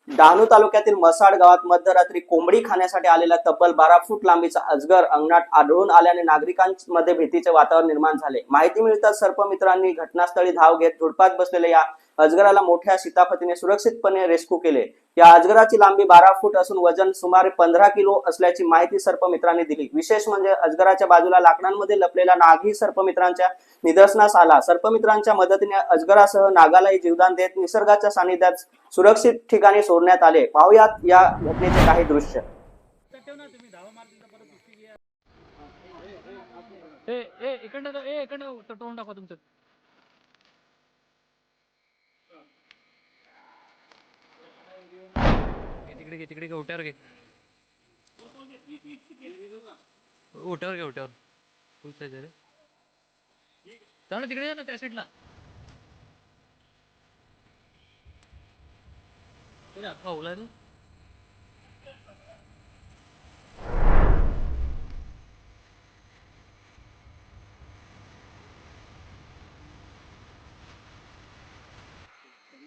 डहाणू तालुक्यातील मसाड गावात मध्यरात्री कोंबडी खाण्यासाठी आलेला तब्बल 12 फूट लांबीचा अजगर अंगणात आढळून आल्याने नागरिकांमध्ये भीतीचे वातावरण निर्माण झाले. माहिती मिळताच सर्पमित्रांनी घटनास्थळी धाव घेत झुडपात बसलेल्या या अजगराला मोठ्या शिताफतीने सुरक्षितपणे रेस्क्यू केले. या अजगराची लांबी 12 फूट असून वजन सुमारे 15 किलो असल्याची माहिती सर्पमित्रांनी दिली. विशेष म्हणजे अजगराच्या बाजूला लाकडांमध्ये लपलेला नागही सर्पमित्रांच्या निदर्शनास आला. सर्पमित्रांच्या मदतीने अजगरासह नागालाही जीवदान देत निसर्गाच्या सानिध्यात सुरक्षित ठिकाणी सोडण्यात आले. पाहुयात या घटनेचे काही दृश्य. तिकडे उठ्यावर घे उठ्यावर फुल साईज रे तिकडे जा ना त्या साईडला अख्खा ओला रे.